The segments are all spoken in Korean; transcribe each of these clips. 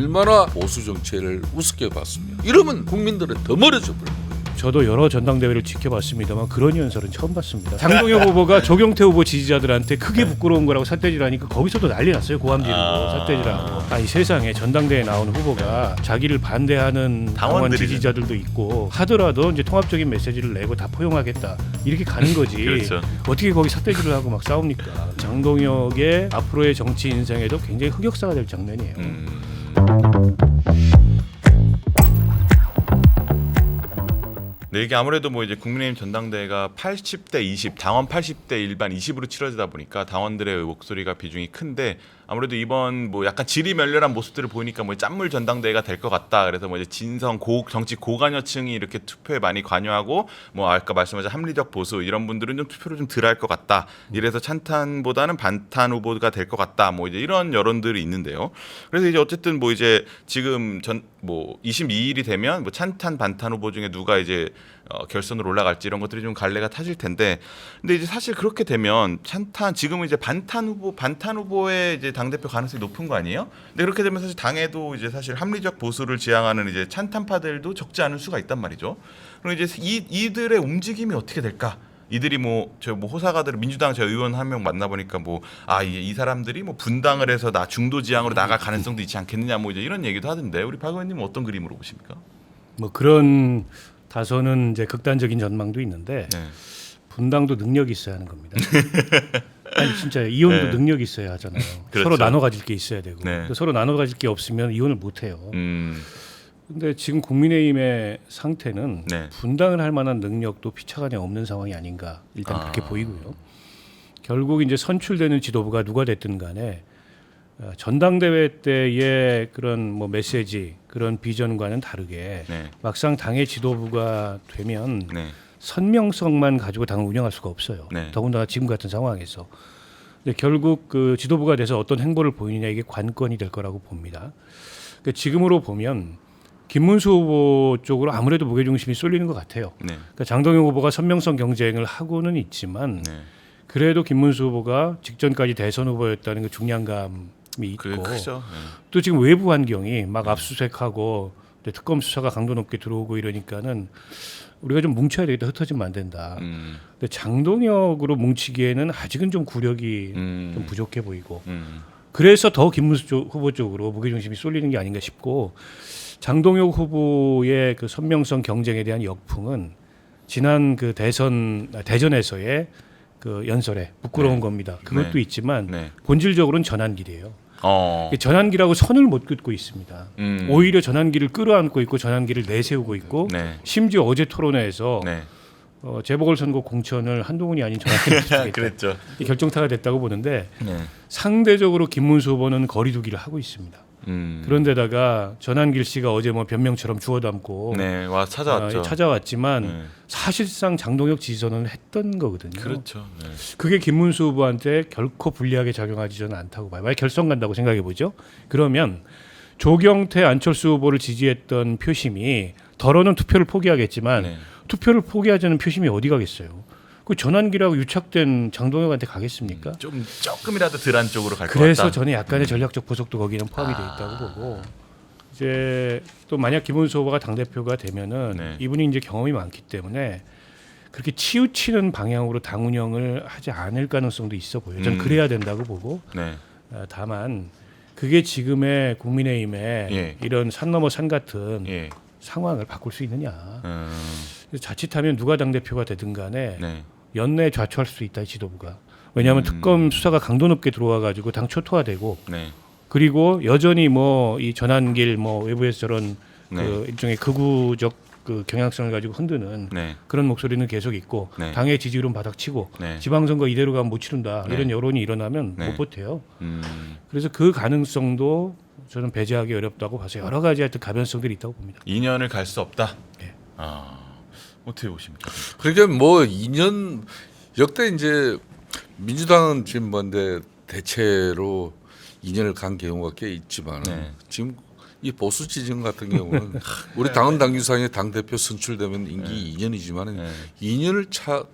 얼마나 보수 정치를 우습게 봤습니까? 이러면 국민들은 더 멀어져 버려요. 저도 여러 전당대회를 지켜봤습니다만 그런 연설은 처음 봤습니다. 장동혁 후보가 조경태 후보 지지자들한테 크게 부끄러운 거라고 삿대질하니까 거기서도 난리 났어요. 고함 지르고 삿대질하고. 아니 세상에 전당대회에 나온 후보가 자기를 반대하는 당원 지지자들도 있고 하더라도 이제 통합적인 메시지를 내고 다 포용하겠다 이렇게 가는 거지. 그렇죠. 어떻게 거기 삿대질을 하고 막 싸웁니까? 장동혁의 앞으로의 정치 인생에도 굉장히 흑역사가 될 장면이에요. 네, 이게 아무래도 뭐 이제 국민의힘 전당대회가 80대 20, 당원 80대 일반 20으로 치러지다 보니까 당원들의 목소리가 비중이 큰데 아무래도 이번 뭐 약간 지리멸렬한 모습들을 보이니까 뭐 짠물 전당대회가 될 것 같다. 그래서 뭐 이제 진성 정치 고관여층이 이렇게 투표에 많이 관여하고 뭐 아까 말씀하신 합리적 보수 이런 분들은 좀 투표를 좀 덜 할 것 같다. 이래서 찬탄보다는 반탄 후보가 될 것 같다. 뭐 이제 이런 여론들이 있는데요. 그래서 이제 어쨌든 뭐 이제 지금 뭐 22일이 되면 뭐 찬탄 반탄 후보 중에 누가 이제 결선으로 올라갈지 이런 것들이 좀 갈래가 타질 텐데, 근데 이제 사실 그렇게 되면 찬탄 지금은 이제 반탄 후보의 이제 당 대표 가능성이 높은 거 아니에요? 근데 그렇게 되면 사실 당에도 이제 사실 합리적 보수를 지향하는 이제 찬탄파들도 적지 않을 수가 있단 말이죠. 그럼 이제 이들의 움직임이 어떻게 될까? 이들이 뭐 호사가들 민주당 저 의원 한 명 만나보니까 이 사람들이 뭐 분당을 해서 중도 지향으로 나갈 가능성도 있지 않겠느냐 뭐 이제 이런 얘기도 하던데 우리 박 의원님은 어떤 그림으로 보십니까? 뭐 그런 다소는 이제 극단적인 전망도 있는데 네. 분당도 능력이 있어야 하는 겁니다. 아니 진짜 이혼도 네. 능력이 있어야 하잖아요. 그렇죠. 서로 나눠 가질 게 있어야 되고 네. 서로 나눠 가질 게 없으면 이혼을 못 해요. 근데 지금 국민의힘의 상태는 네. 분당을 할 만한 능력도 피차간에 없는 상황이 아닌가 일단 그렇게 보이고요. 결국 이제 선출되는 지도부가 누가 됐든 간에 전당대회 때의 그런 뭐 메시지 그런 비전과는 다르게 네. 막상 당의 지도부가 되면 네. 선명성만 가지고 당을 운영할 수가 없어요. 네. 더군다나 지금 같은 상황에서. 근데 결국 그 지도부가 돼서 어떤 행보를 보이느냐 이게 관건이 될 거라고 봅니다. 그러니까 지금으로 보면 김문수 후보 쪽으로 아무래도 무게중심이 쏠리는 것 같아요. 네. 그러니까 장동영 후보가 선명성 경쟁을 하고는 있지만 네. 그래도 김문수 후보가 직전까지 대선 후보였다는 그 중량감이 그게 있고 크죠. 또 지금 외부 환경이 막 압수수색하고 특검 수사가 강도 높게 들어오고 이러니까는 우리가 좀 뭉쳐야 되겠다. 흩어지면 안 된다. 근데 장동혁으로 뭉치기에는 아직은 좀 구력이 좀 부족해 보이고 그래서 더 김문수 후보 쪽으로 무게중심이 쏠리는 게 아닌가 싶고 장동혁 후보의 그 선명성 경쟁에 대한 역풍은 지난 그 대전에서의 그 연설에 부끄러운 겁니다. 그것도 있지만 본질적으로는 전환길이에요. 전환기라고 선을 못 긋고 있습니다. 오히려 전환기를 끌어안고 있고 전환기를 내세우고 있고 심지어 어제 토론회에서 재보궐선거 공천을 한동훈이 아닌 전환기를 그랬죠. 결정타가 됐다고 보는데 상대적으로 김문수 후보는 거리두기를 하고 있습니다. 그런데다가 전환길 씨가 어제 뭐 변명처럼 주워 담고 찾아왔죠. 찾아왔지만 사실상 장동혁 지지선언을 했던 거거든요. 그렇죠. 네. 그게 김문수 후보한테 결코 불리하게 작용하지 저는 않다고 봐요. 만약 결선 간다고 생각해 보죠. 그러면 조경태 안철수 후보를 지지했던 표심이 덜어는 투표를 포기하겠지만 투표를 포기하자는 표심이 어디 가겠어요. 그 전환기라고 유착된 장동혁한테 가겠습니까? 조금이라도 덜한 쪽으로 갈 것 같다. 그래서 저는 약간의 전략적 보석도 거기는 포함이 돼 있다고 보고 이제 또 만약 김문수 후보가 당 대표가 되면은 이분이 이제 경험이 많기 때문에 그렇게 치우치는 방향으로 당 운영을 하지 않을 가능성도 있어 보여요. 저는 그래야 된다고 보고 다만 그게 지금의 국민의힘의 이런 산 넘어 산 같은 상황을 바꿀 수 있느냐. 자칫하면 누가 당 대표가 되든 간에 연내에 좌초할 수 있다 이 지도부가. 왜냐하면 특검 수사가 강도 높게 들어와 가지고 당 초토화되고 그리고 여전히 뭐 이 전환길 뭐 외부에서 저런 그 일종의 극우적 그 경향성을 가지고 흔드는 그런 목소리는 계속 있고 당의 지지율은 바닥치고 지방선거 이대로 가면 못 치른다 이런 여론이 일어나면 못 버텨요. 그래서 그 가능성도 저는 배제하기 어렵다고 봐서 여러 가지 하여튼 가변성들이 있다고 봅니다. 2년을 갈 수 없다. 어떻게 보십니까? 그러니까 뭐 2년 역대 이제 민주당은 지금 뭔데 대체로 2년을 간 경우가 꽤 있지만 지금 이 보수 지정 같은 경우는 우리 당헌 당규상에 당 대표 선출되면 임기 2년이지만 네. 2년을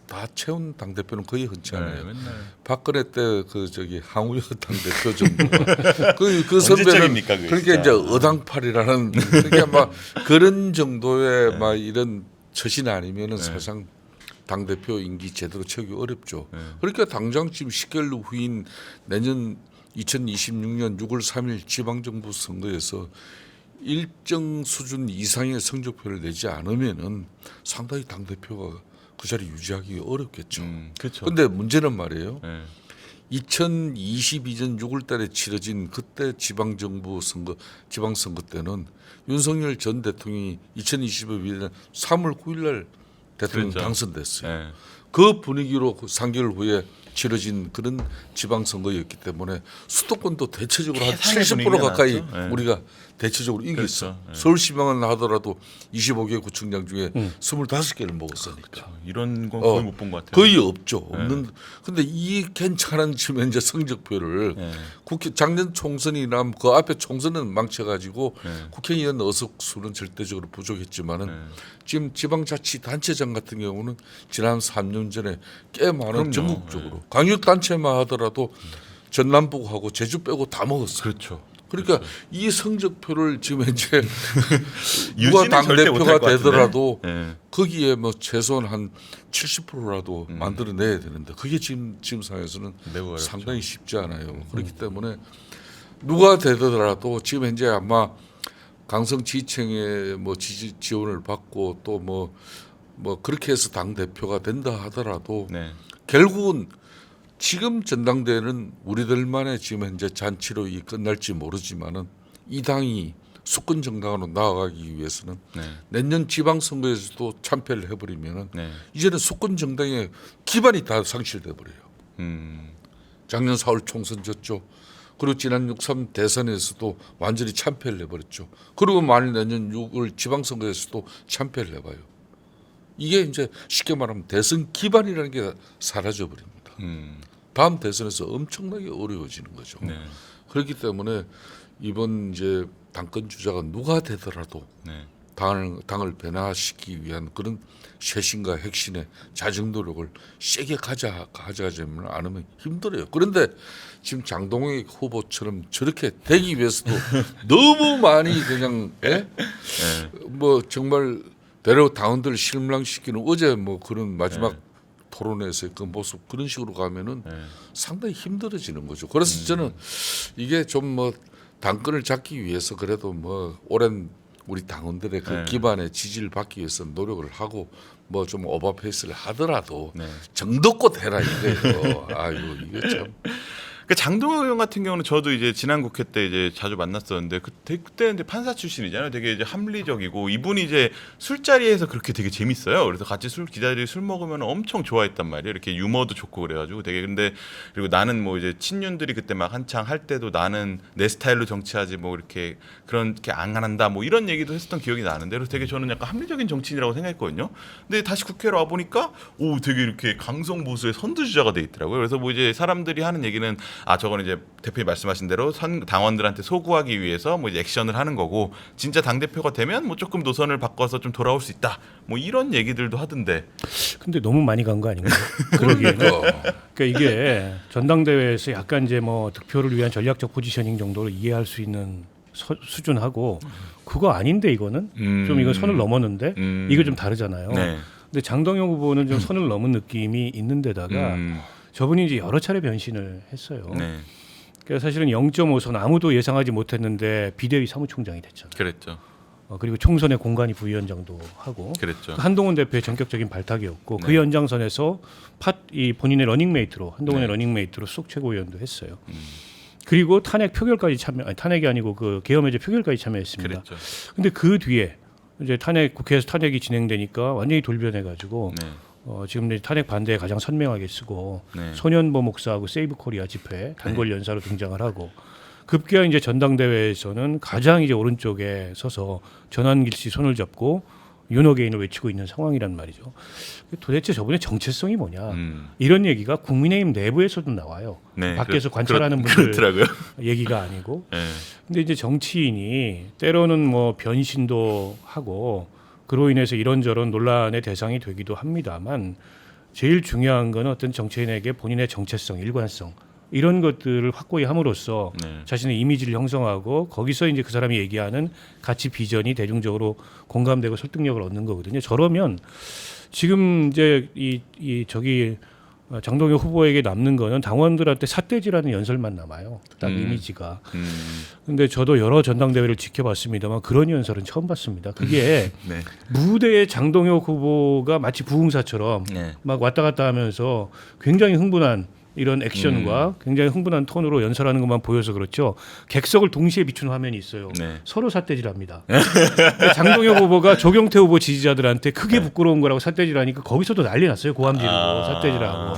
다 채운 당 대표는 거의 흔치 않아요. 맨날. 박근혜 때 그 저기 항우여 당 대표 정도가 그 선배는 언제적입니까, 그게 그러니까 진짜. 이제 어당팔이라는 그러니까 막 그런 정도의 막 이런 처신 아니면은 사실상 당 대표 임기 제대로 채우기 어렵죠. 그러니까 당장 지금 10개월 후인 내년 2026년 6월 3일 지방정부 선거에서 일정 수준 이상의 성적표를 내지 않으면은 상당히 당 대표가 그 자리 유지하기 어렵겠죠. 그렇죠. 그런데 문제는 말이에요. 네. 2022년 6월달에 치러진 그때 지방정부 선거, 지방선거 때는 윤석열 전 대통령이 2022년 3월 9일날 대통령 그렇죠. 당선됐어요. 네. 그 분위기로 3개월 후에 치러진 그런 지방선거였기 때문에 수도권도 대체적으로 한 최상의 70% 분위기가 가까이 나왔죠. 네. 우리가 대체적으로 이겼어. 그렇죠. 네. 서울시방은 하더라도 25개 구청장 중에 25개를 먹었으니까. 이런 건 거의 못 본 것 같아요. 거의 없죠. 없는. 근데 이 괜찮은 지금 현재 성적표를 네. 국회 작년 총선이나 그 앞에 총선은 망쳐가지고 네. 국회의원 의석수는 절대적으로 부족했지만은 지금 지방자치단체장 같은 경우는 지난 3년 전에 꽤 많은 그럼요. 전국적으로 광역단체만 하더라도 전남북하고 제주 빼고 다 먹었어요. 그렇죠. 그러니까 이 성적표를 지금 현재 누가 유지는 당 절대 못할 대표가 것 같은데. 되더라도 네. 거기에 뭐 최소한 한 70%라도 만들어내야 되는데 그게 지금 상황에서는 매우 어렵죠. 상당히 쉽지 않아요. 그렇기 때문에 누가 되더라도 지금 현재 아마 강성지청의 뭐 지원을 받고 또 뭐 그렇게 해서 당 대표가 된다 하더라도 네. 결국은 지금 전당대회는 우리들만의 지금 현재 잔치로 이 끝날지 모르지만은 이 당이 수권 정당으로 나아가기 위해서는 네. 내년 지방선거에서도 참패를 해버리면은 네. 이제는 수권 정당의 기반이 다 상실돼 버려요. 음. 작년 4월 총선 졌죠. 그리고 지난 6.3 대선에서도 완전히 참패를 해버렸죠. 그리고 만일 내년 6월 지방선거에서도 참패를 해봐요. 이게 이제 쉽게 말하면 대선 기반이라는 게 사라져 버립니다. 다음 대선에서 엄청나게 어려워지는 거죠. 네. 그렇기 때문에 이번 이제 당권 주자가 누가 되더라도 네. 당을 변화시키기 위한 그런 쇄신과 혁신의 자정 노력을 세게 가져가지 않으면 힘들어요. 그런데 지금 장동혁 후보처럼 저렇게 되기 위해서도 너무 많이 그냥 뭐 정말 대로 당원들 실망시키는 어제 뭐 그런 마지막 토론에서의 그 모습 그런 식으로 가면은 상당히 힘들어지는 거죠. 그래서 저는 이게 좀 뭐 당권을 잡기 위해서 그래도 뭐 오랜 우리 당원들의 그 기반의 지지를 받기 위해서 노력을 하고 뭐 좀 오버페이스를 하더라도 정도껏 해라 이거예요. 아이고 이게 참. 그 장동혁 의원 같은 경우는 저도 이제 지난 국회 때 이제 자주 만났었는데 그때 이제 판사 출신이잖아요. 되게 이제 합리적이고 이분이 이제 술자리에서 그렇게 되게 재밌어요. 그래서 같이 기자들이 술 먹으면 엄청 좋아했단 말이에요. 이렇게 유머도 좋고 그래가지고 되게 근데 그리고 나는 뭐 이제 친윤들이 그때 막 한창 할 때도 나는 내 스타일로 정치하지 뭐 이렇게 그렇게 안 한다 뭐 이런 얘기도 했었던 기억이 나는데 그래서 되게 저는 약간 합리적인 정치인이라고 생각했거든요. 근데 다시 국회로 와 보니까 오 되게 이렇게 강성 보수의 선두주자가 돼 있더라고요. 그래서 뭐 이제 사람들이 하는 얘기는 저거는 이제 대표님 말씀하신 대로 당원들한테 소구하기 위해서 뭐 이제 액션을 하는 거고 진짜 당 대표가 되면 뭐 조금 노선을 바꿔서 좀 돌아올 수 있다. 뭐 이런 얘기들도 하던데. 근데 너무 많이 간 거 아닌가요? 그러기에는. 그러니까 이게 전당대회에서 약간 이제 뭐 득표를 위한 전략적 포지셔닝 정도로 이해할 수 있는 수준하고 그거 아닌데 이거는 좀 이거 선을 넘었는데 이거 좀 다르잖아요. 네. 근데 장동혁 후보는 좀 선을 넘은 느낌이 있는 데다가 저분이 이제 여러 차례 변신을 했어요. 네. 그러니까 사실은 0.5선 아무도 예상하지 못했는데 비대위 사무총장이 됐잖아요. 그랬죠. 그리고 총선의 공관위 부위원장도 하고 그랬죠. 한동훈 대표의 전격적인 발탁이었고 그 연장선에서 이 본인의 러닝메이트로 한동훈의 러닝메이트로 쏙 최고위원도 했어요. 그리고 탄핵 표결까지 탄핵이 아니고 그 계엄해제 표결까지 참여했습니다. 그랬죠. 근데 그 뒤에 이제 국회에서 탄핵이 진행되니까 완전히 돌변해가지고 네. 지금 이제 탄핵 반대에 가장 선명하게 쓰고 네. 소년보 목사하고 세이브 코리아 집회 단골 연사로 등장을 하고 급기야 이제 전당대회에서는 가장 이제 오른쪽에 서서 전환길 씨 손을 잡고 윤호개인을 외치고 있는 상황이란 말이죠. 도대체 저분의 정체성이 뭐냐 이런 얘기가 국민의힘 내부에서도 나와요. 네, 밖에서 관찰하는 분들 그렇더라고요. 얘기가 아니고. 네. 근데 이제 정치인이 때로는 뭐 변신도 하고 그로 인해서 이런저런 논란의 대상이 되기도 합니다만 제일 중요한 건 어떤 정치인에게 본인의 정체성, 일관성 이런 것들을 확고히 함으로써 네. 자신의 이미지를 형성하고 거기서 이제 그 사람이 얘기하는 가치 비전이 대중적으로 공감되고 설득력을 얻는 거거든요. 저러면 지금 이제 저기 장동혁 후보에게 남는 거는 당원들한테 삿대질하는 연설만 남아요. 딱 이미지가. 근데 저도 여러 전당대회를 지켜봤습니다만 그런 연설은 처음 봤습니다. 그게 네. 무대에 장동혁 후보가 마치 부흥사처럼 네. 막 왔다 갔다 하면서 굉장히 흥분한 이런 액션과 굉장히 흥분한 톤으로 연설하는 것만 보여서 그렇죠. 객석을 동시에 비춘 화면이 있어요. 네. 서로 삿대질합니다. 장동혁 후보가 조경태 후보 지지자들한테 크게 부끄러운 거라고 삿대질하니까 거기서도 난리 났어요. 고함 지르고 삿대질하고.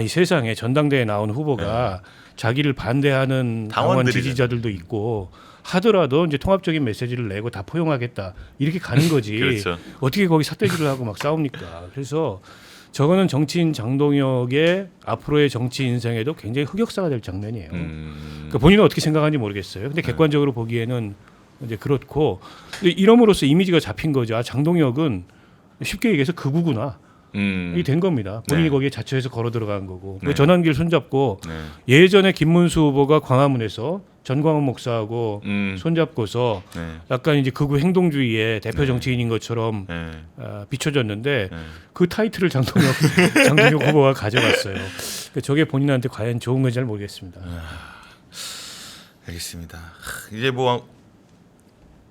이 세상에 전당대회에 나온 후보가 자기를 반대하는 당원 당원들이잖아요. 지지자들도 있고 하더라도 이제 통합적인 메시지를 내고 다 포용하겠다 이렇게 가는 거지. 그렇죠. 어떻게 거기 삿대질을 하고 막 싸웁니까? 그래서 저거는 정치인 장동혁의 앞으로의 정치 인생에도 굉장히 흑역사가 될 장면이에요. 그러니까 본인은 어떻게 생각하는지 모르겠어요. 근데 객관적으로 보기에는 이제 그렇고 이럼으로써 이미지가 잡힌 거죠. 장동혁은 쉽게 얘기해서 극우구나. 이게 된 겁니다. 본인이 네. 거기에 자처해서 걸어 들어간 거고. 네. 전환길 손잡고 네. 예전에 김문수 후보가 광화문에서 전광훈 목사하고 손잡고서 네. 약간 이제 극우 행동주의의 대표 네. 정치인인 것처럼 네. 비춰졌는데 네. 그 타이틀을 장동혁 후보가 가져갔어요. 그러니까 저게 본인한테 과연 좋은 건지 잘 모르겠습니다. 알겠습니다. 이제 뭐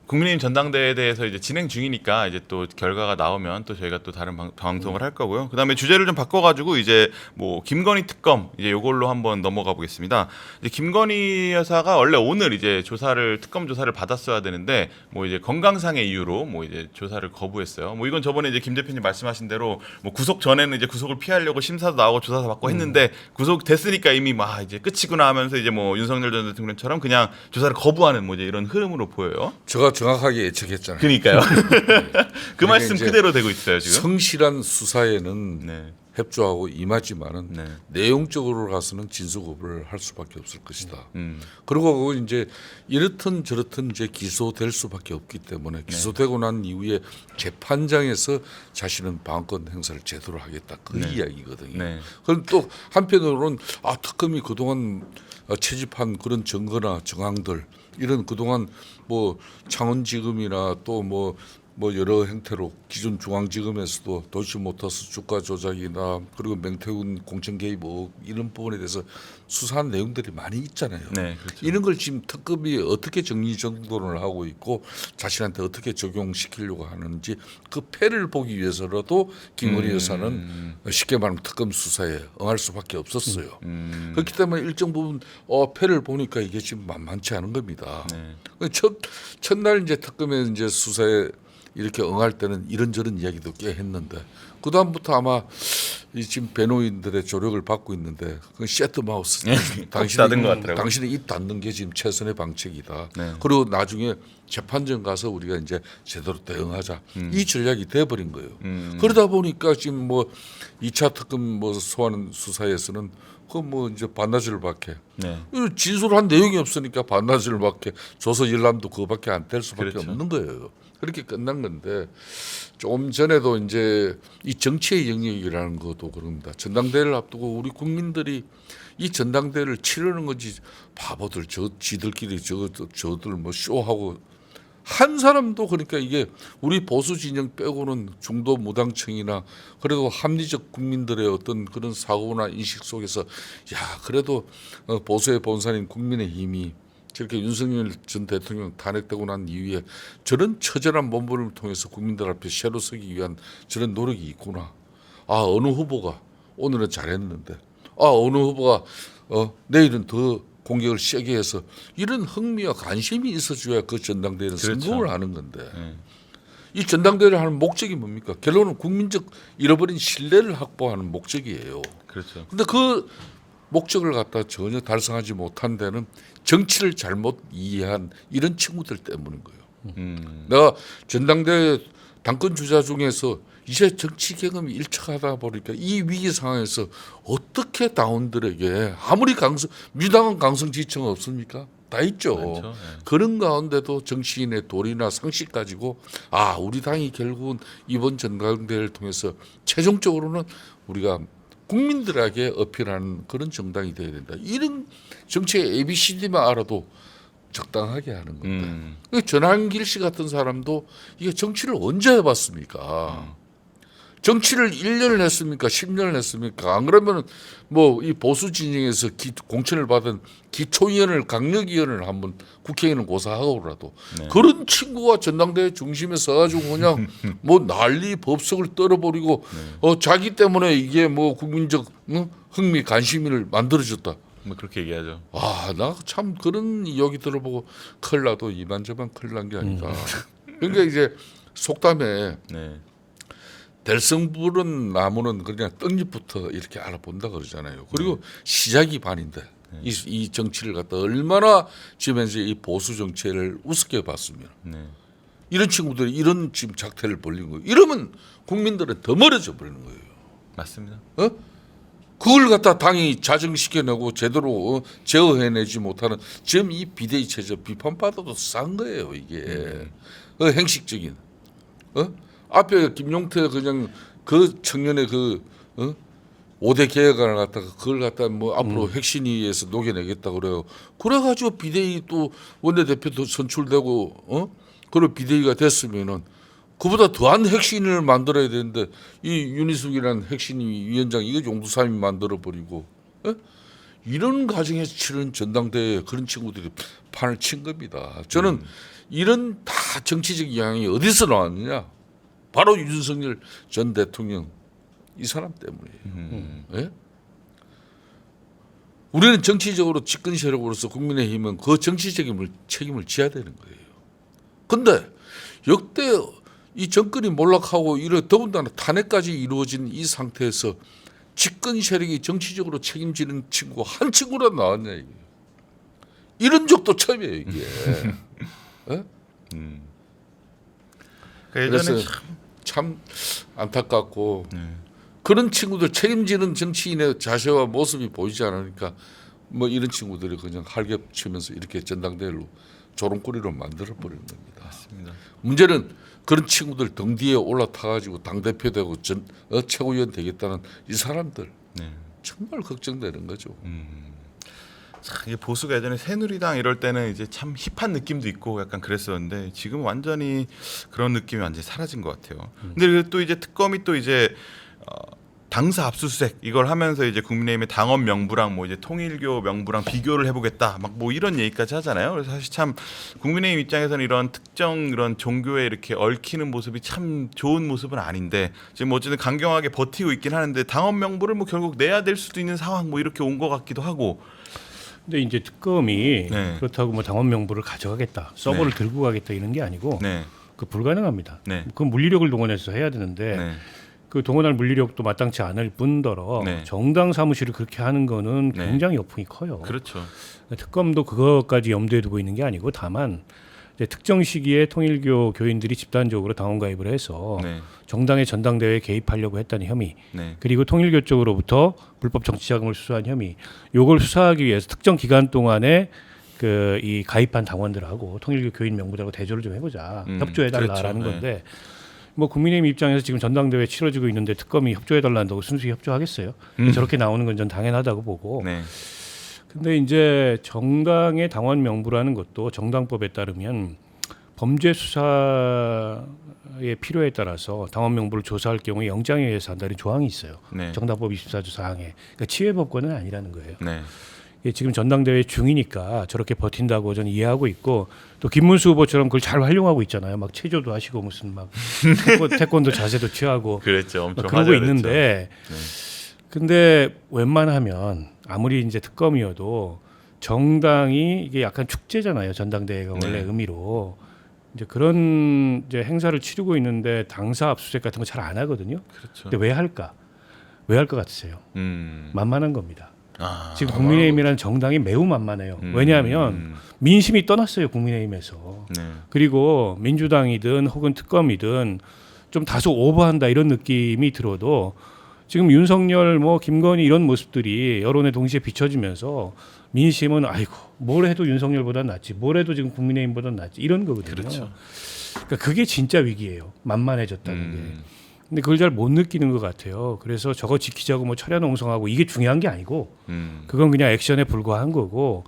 국민의힘 전당대회에 대해서 이제 진행 중이니까 이제 또 결과가 나오면 또 저희가 또 다른 방송을 할 거고요. 그다음에 주제를 좀 바꿔가지고 이제 뭐 김건희 특검 이제 요걸로 한번 넘어가 보겠습니다. 이제 김건희 여사가 원래 오늘 이제 특검 조사를 받았어야 되는데 뭐 이제 건강상의 이유로 뭐 이제 조사를 거부했어요. 뭐 이건 저번에 이제 김 대표님 말씀하신 대로 뭐 구속 전에는 이제 구속을 피하려고 심사도 나오고 조사도 받고 했는데 구속 됐으니까 이미 막 이제 끝이구나 하면서 이제 뭐 윤석열 전 대통령처럼 그냥 조사를 거부하는 뭐 이제 이런 흐름으로 보여요. 제가 정확하게 예측했잖아요. 그러니까요. 그 말씀 이제 그대로 되고 있어요 지금. 성실한 수사에는 네. 협조하고 임하지만은 네. 내용적으로 가서는 진술거부를 할 수밖에 없을 것이다. 그리고 그거 이제 이렇든 저렇든 이제 기소될 수밖에 없기 때문에 기소되고 난 이후에 재판장에서 자신은 방어권 행사를 제대로 하겠다 그 이야기거든요. 네. 그럼 또 한편으로는 특검이 그동안 채집한 그런 증거나 정황들 이런 그동안 뭐 창원지검이나 또 뭐 여러 형태로 기존 중앙지검에서도 도시모터스 주가 조작이나 그리고 맹태훈 공천 개입 의혹 이런 부분에 대해서 수사한 내용들이 많이 있잖아요. 네, 그렇죠. 이런 걸 지금 특검이 어떻게 정리정돈을 하고 있고 자신한테 어떻게 적용시키려고 하는지 그 패를 보기 위해서라도 김건희 여사는 쉽게 말하면 특검 수사에 응할 수밖에 없었어요. 그렇기 때문에 일정 부분 패를 보니까 이게 지금 만만치 않은 겁니다. 네. 첫날 이제 특검의 이제 수사에 이렇게 응할 때는 이런저런 이야기도 꽤 했는데 그 다음부터 아마 이 지금 변호인들의 조력을 받고 있는데 그 셔트 마우스 닫은 것 같더라고요. 당신이 입 닫는 게 지금 최선의 방책이다. 네. 그리고 나중에 재판정 가서 우리가 이제 제대로 대응하자 이 전략이 돼버린 거예요. 그러다 보니까 지금 뭐 2차 특검 뭐 소환 수사에서는 그 뭐 이제 반나절밖에 네. 진술한 내용이 없으니까 반나절밖에 조서 열람도 그거밖에 안 될 수밖에 그렇죠. 없는 거예요. 그렇게 끝난 건데 좀 전에도 이제 이 정치의 영역이라는 것도 그럽니다. 전당대회를 앞두고 우리 국민들이 이 전당대회를 치르는 거지 바보들 지들끼리 저들 뭐 쇼하고 한 사람도 그러니까 이게 우리 보수 진영 빼고는 중도 무당층이나 그래도 합리적 국민들의 어떤 그런 사고나 인식 속에서 그래도 보수의 본산인 국민의힘이 저렇게 윤석열 전 대통령 탄핵되고 난 이후에 저런 처절한 몸부림을 통해서 국민들 앞에 새로 서기 위한 저런 노력이 있구나. 어느 후보가 오늘은 잘했는데 어느 후보가 내일은 더 공격을 세게 해서 이런 흥미와 관심이 있어줘야 그 전당대회는 그렇죠. 성공을 하는 건데 이 전당대회를 하는 목적이 뭡니까? 결론은 국민적 잃어버린 신뢰를 확보하는 목적이에요. 그렇죠. 근데 그 목적을 갖다 전혀 달성하지 못한 데는 정치를 잘못 이해한 이런 친구들 때문인 거예요. 내가 전당대회 당권 주자 중에서 이제 정치 경험이 일척하다 보니까 이 위기 상황에서 어떻게 당원들에게 아무리 민주당은 강성지청 없습니까? 다 있죠. 많죠. 네. 그런 가운데도 정치인의 도리나 상식 가지고 우리 당이 결국은 이번 전당대회를 통해서 최종적으로는 우리가 국민들에게 어필하는 그런 정당이 돼야 된다. 이런 정치의 ABCD만 알아도 적당하게 하는 건데 전한길 씨 같은 사람도 이게 정치를 언제 해봤습니까? 정치를 1년을 했습니까? 10년을 했습니까? 안 그러면 뭐 이 보수 진영에서 공천을 받은 기초위원을 강력위원을 한번 국회의원을 고사하고라도 그런 친구가 전당대회 중심에 서가지고 그냥 뭐 난리 법석을 떨어버리고 자기 때문에 이게 뭐 국민적 흥미 관심을 만들어졌다. 뭐 그렇게 얘기하죠. 나 참 그런 이야기 들어보고 큰일 나도 이만저만 큰일 난 게 아니다. 그러니까 이제 속담에 네. 될성부른 나무는 그냥 떡잎부터 이렇게 알아본다 그러잖아요. 그리고 시작이 반인데 이 정치를 갖다 얼마나 지금 이제 이 보수 정치를 우습게 봤으면 이런 친구들이 이런 지금 작태를 벌린 거예요. 이러면 국민들은 더 멀어져 버리는 거예요. 맞습니다. 그걸 갖다 당이 자정시켜내고 제대로 제어해내지 못하는 지금 이 비대위 체제 비판받아도 싼 거예요. 이게 행식적인 앞에 김용태 그냥 그 청년의 그 5대 계획안을 갖다가 그걸 갖다 뭐 앞으로 핵심위에서 녹여내겠다 그래요. 그래가지고 비대위 또 원내대표도 선출되고 그런 비대위가 됐으면은 그보다 더한 핵심위를 만들어야 되는데 이 윤희숙이라는 핵심위 위원장 이거 용두삼이 만들어 버리고 이런 과정에서 치른 전당대회 그런 친구들이 판을 친 겁니다. 저는 이런 다 정치적 영향이 어디서 나왔느냐? 바로 윤석열 전 대통령 이 사람 때문이에요. 예? 우리는 정치적으로 집권 세력으로서 국민의힘은 그 정치적인 책임을 져야 되는 거예요. 그런데 역대 이 정권이 몰락하고 이런 더군다나 탄핵까지 이루어진 이 상태에서 집권 세력이 정치적으로 책임지는 친구가 한 친구라도 나왔냐 이게. 이런 적도 처음이에요 이게. 예? 그래서 참 안타깝고 그런 친구들 책임지는 정치인의 자세와 모습이 보이지 않으니까 뭐 이런 친구들이 그냥 할겹치면서 이렇게 전당대회로 조롱거리로 만들어 버리는 겁니다. 맞습니다. 문제는 그런 친구들 등 뒤에 올라타가지고 당 대표 되고 최고위원 되겠다는 이 사람들 정말 걱정되는 거죠. 이게 보수가 예전에 새누리당 이럴 때는 이제 참 힙한 느낌도 있고 약간 그랬었는데 지금 완전히 그런 느낌이 완전히 사라진 것 같아요. 근데 또 이제 특검이 또 이제 당사 압수수색 이걸 하면서 이제 국민의힘의 당원 명부랑 뭐 이제 통일교 명부랑 비교를 해보겠다 막 뭐 이런 얘기까지 하잖아요. 그래서 사실 참 국민의힘 입장에서는 이런 특정 이런 종교에 이렇게 얽히는 모습이 참 좋은 모습은 아닌데 지금 어쨌든 강경하게 버티고 있긴 하는데 당원 명부를 뭐 결국 내야 될 수도 있는 상황 뭐 이렇게 온 것 같기도 하고. 근데 이제 특검이 그렇다고 뭐 당원 명부를 가져가겠다, 서버를 들고 가겠다 이런 게 아니고 그 불가능합니다. 그 물리력을 동원해서 해야 되는데 그 동원할 물리력도 마땅치 않을 뿐더러 정당 사무실을 그렇게 하는 거는 굉장히 여풍이 커요. 그렇죠. 특검도 그것까지 염두에 두고 있는 게 아니고 다만 이제 특정 시기에 통일교 교인들이 집단적으로 당원 가입을 해서 정당의 전당대회에 개입하려고 했다는 혐의, 그리고 통일교 쪽으로부터 불법 정치자금을 수수한 혐의, 요걸 수사하기 위해서 특정 기간 동안에 그 이 가입한 당원들하고 통일교 교인 명부자고 대조를 좀 해보자, 협조해달라라는 건데. 뭐 국민의힘 입장에서 지금 전당대회 치러지고 있는데 특검이 협조해달라는다고 순수히 협조하겠어요? 저렇게 나오는 건 전 당연하다고 보고. 근데 이제 정당의 당원 명부라는 것도 정당법에 따르면 범죄 수사의 필요에 따라서 당원 명부를 조사할 경우에 영장에 의해서 한다는 조항이 있어요. 정당법 24조 사항에. 그러니까 치외법권은 아니라는 거예요. 지금 전당대회 중이니까 저렇게 버틴다고 저는 이해하고 있고 또 김문수 후보처럼 그걸 잘 활용하고 있잖아요. 막 체조도 하시고 무슨 막 태권도 자세도 취하고 그랬죠. 엄청 그러고 있는데 근데 웬만하면 아무리 이제 특검이어도 정당이 이게 약간 축제잖아요. 전당대회가 원래 의미로 이제 그런 이제 행사를 치르고 있는데 당사 압수수색 같은 거 잘 안 하거든요. 근데 왜 할까? 왜 할 것 같으세요? 만만한 겁니다. 지금 국민의힘이라는 정당이 매우 만만해요. 왜냐하면 민심이 떠났어요. 국민의힘에서. 그리고 민주당이든 혹은 특검이든 좀 다소 오버한다 이런 느낌이 들어도 지금 윤석열 뭐 김건희 이런 모습들이 여론에 동시에 비춰지면서 민심은 아이고 뭘 해도 윤석열보다 낫지 뭘 해도 지금 국민의힘보다 낫지 이런 거거든요. 그렇죠. 그러니까 그게 진짜 위기예요. 만만해졌다는 게. 근데 그걸 잘 못 느끼는 것 같아요. 그래서 저거 지키자고 뭐 철야농성하고 이게 중요한 게 아니고 그건 그냥 액션에 불과한 거고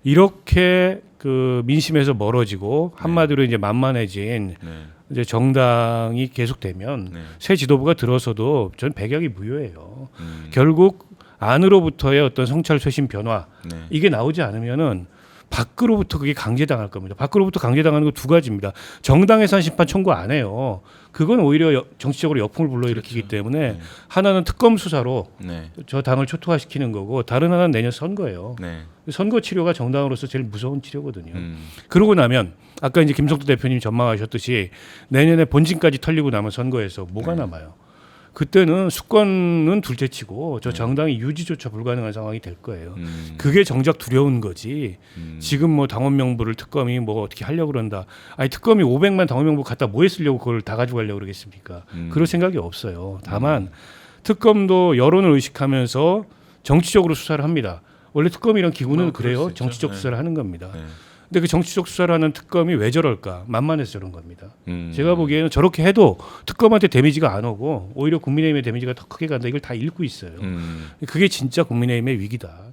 이렇게 그 민심에서 멀어지고 한마디로 이제 만만해진 네. 이제 정당이 계속되면 네. 새 지도부가 들어서도 전 백약이 무효예요. 결국 안으로부터의 어떤 성찰 쇄신 변화 네. 이게 나오지 않으면은 밖으로부터 그게 강제당할 겁니다. 밖으로부터 강제당하는 거 두 가지입니다. 정당해산 심판 청구 안 해요. 그건 오히려 정치적으로 역풍을 불러일으키기 그렇죠. 때문에 네. 하나는 특검 수사로 네. 저 당을 초토화시키는 거고 다른 하나는 내년 선거예요. 네. 선거 치료가 정당으로서 제일 무서운 치료거든요. 그러고 나면 아까 이제 김성도 대표님 전망하셨듯이 내년에 본진까지 털리고 나면 선거에서 뭐가 네. 남아요? 그때는 수권은 둘째치고 저 정당이 유지조차 불가능한 상황이 될 거예요. 그게 정작 두려운 거지. 지금 뭐 당원 명부를 특검이 뭐 어떻게 하려고 그런다. 아니 특검이 500만 당원 명부 갖다 뭐에 쓰려고 그걸 다 가지고 가려고 그러겠습니까? 그럴 생각이 없어요. 다만 특검도 여론을 의식하면서 정치적으로 수사를 합니다. 원래 특검이란 기구는 그럴 수 그래요. 있죠. 정치적 네. 수사를 하는 겁니다. 네. 근데 그 정치적 수사를 하는 특검이 왜 저럴까? 만만해서 저런 겁니다. 음. 제가 보기에는 저렇게 해도 특검한테 데미지가 안 오고 오히려 국민의힘의 데미지가 더 크게 간다. 이걸 다 읽고 있어요. 그게 진짜 국민의힘의 위기다.